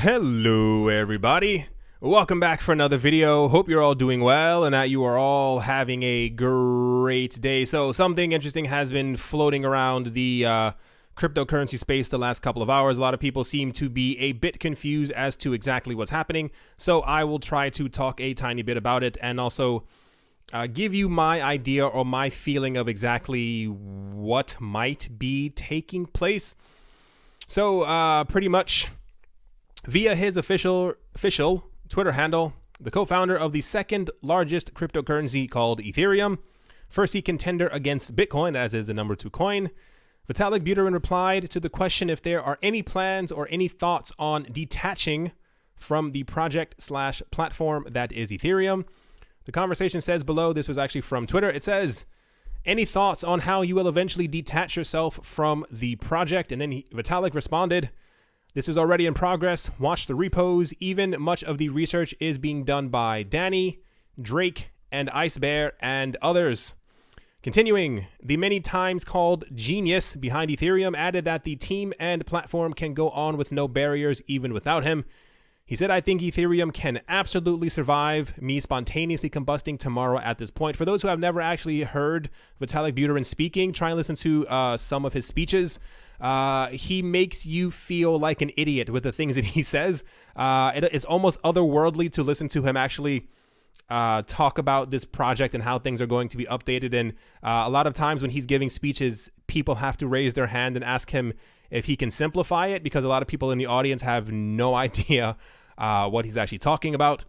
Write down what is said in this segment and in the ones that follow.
Hello everybody, welcome back for another video. Hope you're all doing well and that you are all having a great day. So something interesting has been floating around the cryptocurrency space the last couple of hours. A lot of people seem to be a bit confused as to exactly what's happening, so I will try to talk a tiny bit about it and also give you my idea or my feeling of exactly what might be taking place. So pretty much via his official Twitter handle, the co-founder of the second largest cryptocurrency called Ethereum, first contender against Bitcoin, as is the number 2 coin, Vitalik Buterin replied to the question if there are any plans or any thoughts on detaching from the project/platform that is Ethereum. The conversation says below, this was actually from Twitter, it says, any thoughts on how you will eventually detach yourself from the project? And then Vitalik responded, this is already in progress. Watch the repos. Even much of the research is being done by Danny, Drake, and Ice Bear, and others. Continuing, the many times called genius behind Ethereum added that the team and platform can go on with no barriers even without him. He said, I think Ethereum can absolutely survive me spontaneously combusting tomorrow at this point. For those who have never actually heard Vitalik Buterin speaking, try and listen to some of his speeches. He makes you feel like an idiot with the things that he says. It's almost otherworldly to listen to him actually talk about this project and how things are going to be updated. And a lot of times when he's giving speeches, people have to raise their hand and ask him if he can simplify it, because a lot of people in the audience have no idea what he's actually talking about.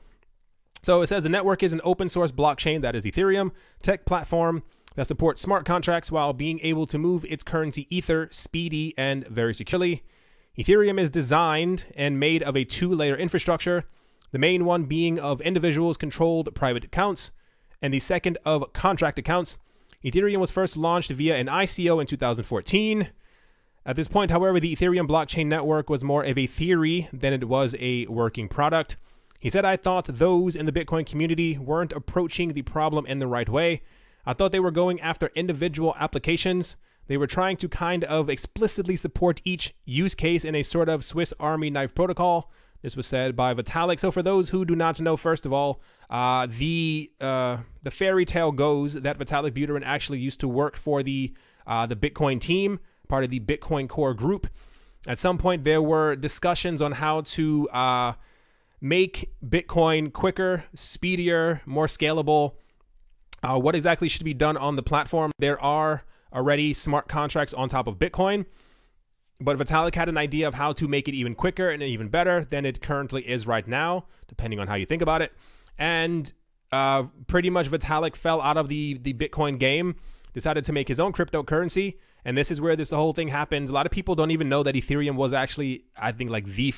So it says the network is an open source blockchain, that is Ethereum, tech platform that supports smart contracts while being able to move its currency Ether speedy and very securely. Ethereum is designed and made of a 2-layer infrastructure, the main one being of individuals controlled private accounts, and the second of contract accounts. Ethereum was first launched via an ICO in 2014. At this point, however, the Ethereum blockchain network was more of a theory than it was a working product. He said, I thought those in the Bitcoin community weren't approaching the problem in the right way. I thought they were going after individual applications. They were trying to kind of explicitly support each use case in a sort of Swiss Army knife protocol. This was said by Vitalik. So for those who do not know, first of all, the fairy tale goes that Vitalik Buterin actually used to work for the Bitcoin team, part of the Bitcoin core group. At some point, there were discussions on how to make Bitcoin quicker, speedier, more scalable. What exactly should be done on the platform? There are already smart contracts on top of Bitcoin, but Vitalik had an idea of how to make it even quicker and even better than it currently is right now, depending on how you think about it. And pretty much Vitalik fell out of the Bitcoin game, decided to make his own cryptocurrency, and this is where this whole thing happened. A lot of people don't even know that Ethereum was actually, I think, like the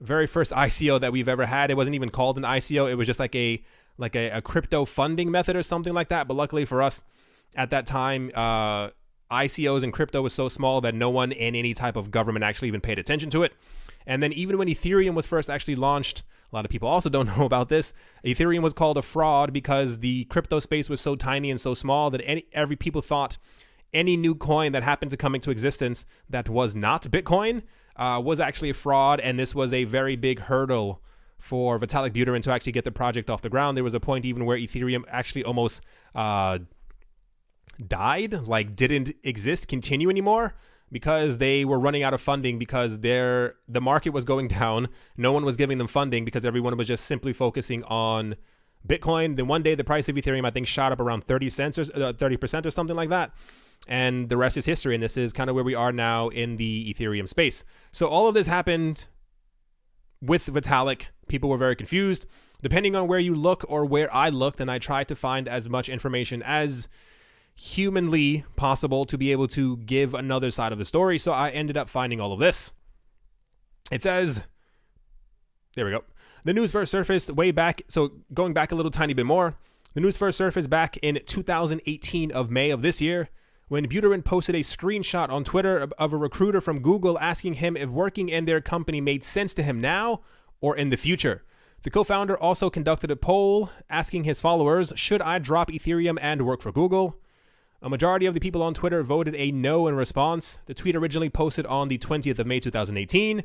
very first ICO that we've ever had. It wasn't even called an ICO. It was just like a crypto funding method or something like that. But luckily for us, at that time, ICOs and crypto was so small that no one in any type of government actually even paid attention to it. And then even when Ethereum was first actually launched, a lot of people also don't know about this, Ethereum was called a fraud because the crypto space was so tiny and so small that every people thought any new coin that happened to come into existence that was not Bitcoin was actually a fraud. And this was a very big hurdle for Vitalik Buterin to actually get the project off the ground. There was a point even where Ethereum actually almost died, like didn't continue anymore, because they were running out of funding, because the market was going down. No one was giving them funding because everyone was just simply focusing on Bitcoin. Then one day the price of Ethereum, I think, shot up around 30 cents or 30% or something like that. And the rest is history. And this is kind of where we are now in the Ethereum space. So all of this happened with Vitalik. People were very confused. Depending on where you look or where I looked, and I tried to find as much information as humanly possible to be able to give another side of the story. So I ended up finding all of this. It says, there we go. The news first surfaced way back. So going back a little tiny bit more, the news first surfaced back in 2018 of May of this year, when Buterin posted a screenshot on Twitter of a recruiter from Google asking him if working in their company made sense to him now or in the future. The co-founder also conducted a poll asking his followers, should I drop Ethereum and work for Google? A majority of the people on Twitter voted a no in response. The tweet originally posted on the 20th of May 2018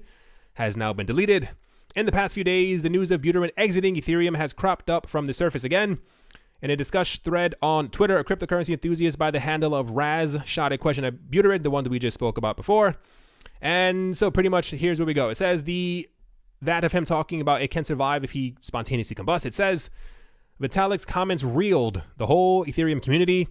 has now been deleted. In the past few days, the news of Buterin exiting Ethereum has cropped up from the surface again. In a discussion thread on Twitter, a cryptocurrency enthusiast by the handle of Raz shot a question at Buterin, the one that we just spoke about before. And so pretty much here's where we go. It says that of him talking about it can survive if he spontaneously combusts. It says Vitalik's comments reeled the whole Ethereum community.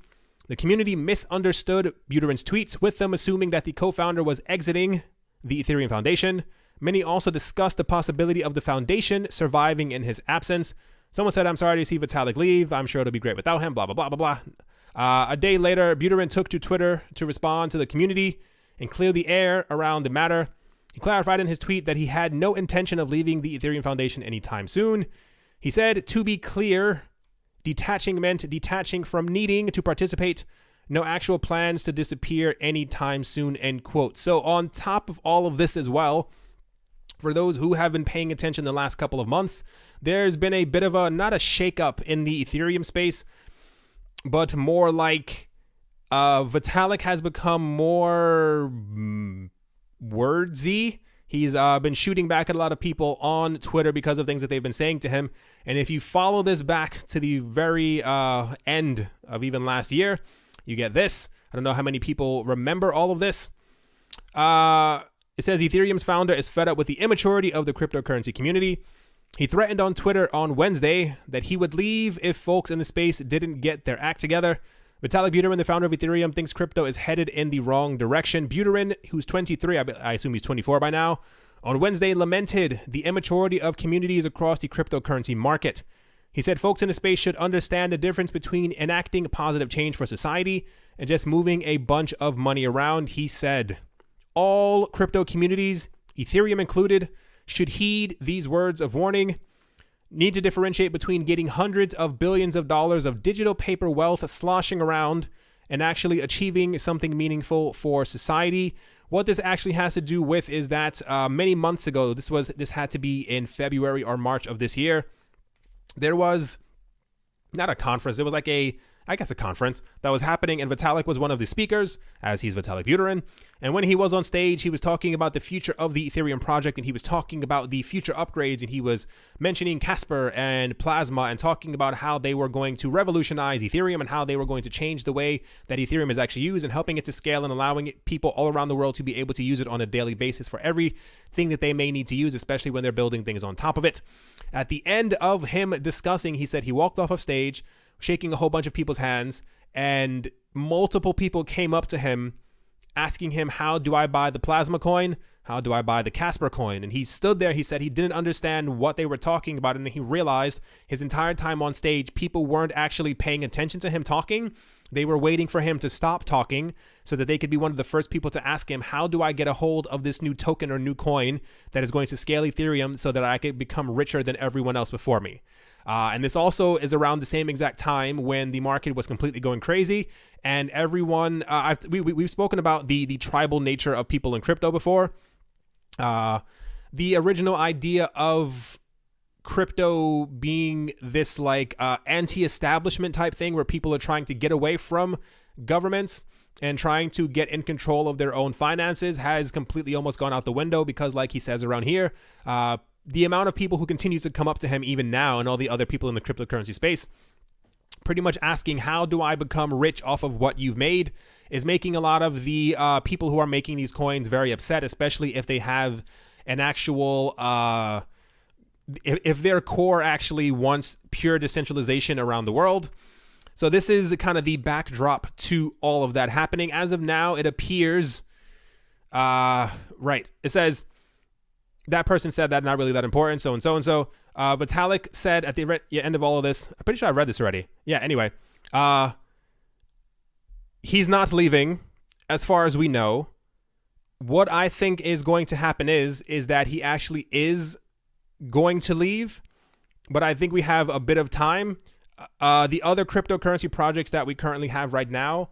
The community misunderstood Buterin's tweets, with them assuming that the co-founder was exiting the Ethereum Foundation. Many also discussed the possibility of the foundation surviving in his absence. Someone said, "I'm sorry to see Vitalik leave. I'm sure it'll be great without him," blah, blah, blah, blah, blah. A day later, Buterin took to Twitter to respond to the community and clear the air around the matter. He clarified in his tweet that he had no intention of leaving the Ethereum Foundation anytime soon. He said, "To be clear, detaching meant detaching from needing to participate. No actual plans to disappear anytime soon," end quote. So on top of all of this as well, for those who have been paying attention the last couple of months, there's been a bit of a, not a shakeup in the Ethereum space, but more like Vitalik has become more wordsy. He's been shooting back at a lot of people on Twitter because of things that they've been saying to him. And if you follow this back to the very end of even last year, you get this. I don't know how many people remember all of this. It says Ethereum's founder is fed up with the immaturity of the cryptocurrency community. He threatened on Twitter on Wednesday that he would leave if folks in the space didn't get their act together. Vitalik Buterin, the founder of Ethereum, thinks crypto is headed in the wrong direction. Buterin, who's 23, I assume he's 24 by now, on Wednesday lamented the immaturity of communities across the cryptocurrency market. He said folks in the space should understand the difference between enacting positive change for society and just moving a bunch of money around. He said, all crypto communities, Ethereum included, should heed these words of warning. Need to differentiate between getting hundreds of billions of dollars of digital paper wealth sloshing around and actually achieving something meaningful for society. What this actually has to do with is that many months ago, this had to be in February or March of this year, there was not a conference, it was like a conference that was happening, and Vitalik was one of the speakers, as he's Vitalik Buterin. And when he was on stage, he was talking about the future of the Ethereum project, and he was talking about the future upgrades, and he was mentioning Casper and Plasma and talking about how they were going to revolutionize Ethereum and how they were going to change the way that Ethereum is actually used and helping it to scale and allowing people all around the world to be able to use it on a daily basis for everything that they may need to use, especially when they're building things on top of it. At the end of him discussing, he said he walked off of stage, shaking a whole bunch of people's hands, and multiple people came up to him asking him, how do I buy the Plasma coin? How do I buy the Casper coin? And he stood there. He said he didn't understand what they were talking about. And he realized his entire time on stage, people weren't actually paying attention to him talking. They were waiting for him to stop talking so that they could be one of the first people to ask him, how do I get a hold of this new token or new coin that is going to scale Ethereum so that I can become richer than everyone else before me? And this also is around the same exact time when the market was completely going crazy, and everyone, we've spoken about the tribal nature of people in crypto before. The original idea of crypto being this like anti-establishment type thing where people are trying to get away from governments and trying to get in control of their own finances has completely almost gone out the window, because like he says around here, the amount of people who continue to come up to him even now and all the other people in the cryptocurrency space pretty much asking, how do I become rich off of what you've made, is making a lot of the people who are making these coins very upset, especially if they have an actual, if their core actually wants pure decentralization around the world. So this is kind of the backdrop to all of that happening. As of now, it appears, right, it says, that person said that not really that important, so and so and so. Vitalik said at the end of all of this, I'm pretty sure I read this already. Yeah, anyway. He's not leaving, as far as we know. What I think is going to happen is that he actually is going to leave, but I think we have a bit of time. The other cryptocurrency projects that we currently have right now,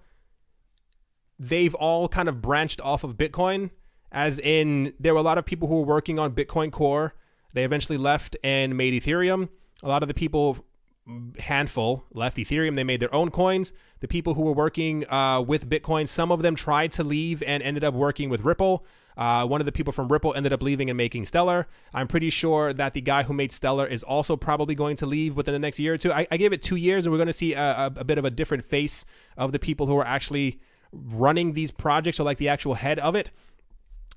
they've all kind of branched off of Bitcoin. As in, there were a lot of people who were working on Bitcoin Core. They eventually left and made Ethereum. A lot of the people, handful, left Ethereum. They made their own coins. The people who were working with Bitcoin, some of them tried to leave and ended up working with Ripple. One of the people from Ripple ended up leaving and making Stellar. I'm pretty sure that the guy who made Stellar is also probably going to leave within the next year or two. I gave it 2 years, and we're going to see a bit of a different face of the people who are actually running these projects, or like the actual head of it.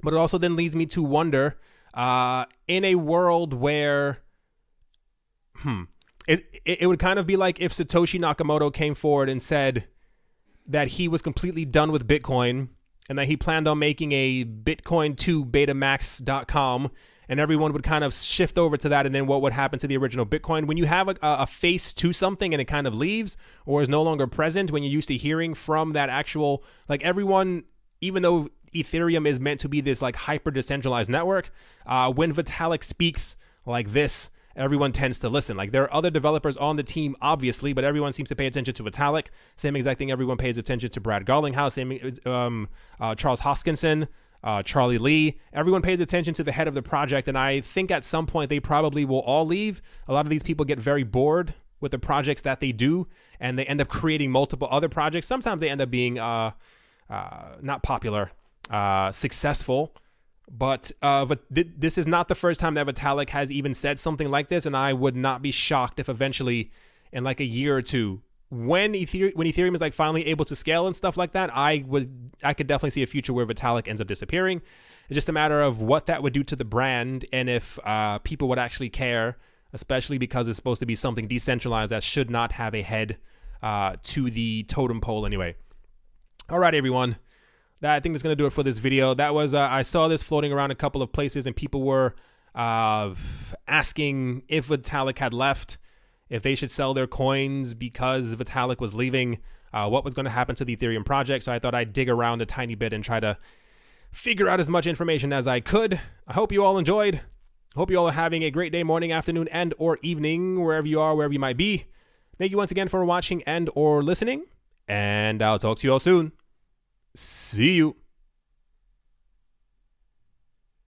But it also then leads me to wonder, in a world where, it would kind of be like if Satoshi Nakamoto came forward and said that he was completely done with Bitcoin and that he planned on making a Bitcoin 2 betamax.com, and everyone would kind of shift over to that. And then what would happen to the original Bitcoin? When you have a face to something and it kind of leaves or is no longer present, when you're used to hearing from that actual, like, everyone, even though Ethereum is meant to be this like hyper decentralized network, when Vitalik speaks like this, everyone tends to listen. Like, there are other developers on the team, obviously, but everyone seems to pay attention to Vitalik. Same exact thing. Everyone pays attention to Brad Garlinghouse. Same, Charles Hoskinson, Charlie Lee. Everyone pays attention to the head of the project, and I think at some point they probably will all leave. A lot of these people get very bored with the projects that they do, and they end up creating multiple other projects. Sometimes they end up being not popular, successful. But this is not the first time that Vitalik has even said something like this, and I would not be shocked if eventually, in like a year or two, when Ethereum is like finally able to scale and stuff like that, I could definitely see a future where Vitalik ends up disappearing. It's just a matter of what that would do to the brand, and if people would actually care, especially because it's supposed to be something decentralized that should not have a head to the totem pole anyway. All right, everyone. I think that's going to do it for this video. That was, I saw this floating around a couple of places, and people were asking if Vitalik had left, if they should sell their coins because Vitalik was leaving, what was going to happen to the Ethereum project. So I thought I'd dig around a tiny bit and try to figure out as much information as I could. I hope you all enjoyed. Hope you all are having a great day, morning, afternoon, and or evening, wherever you are, wherever you might be. Thank you once again for watching and or listening, and I'll talk to you all soon. See you.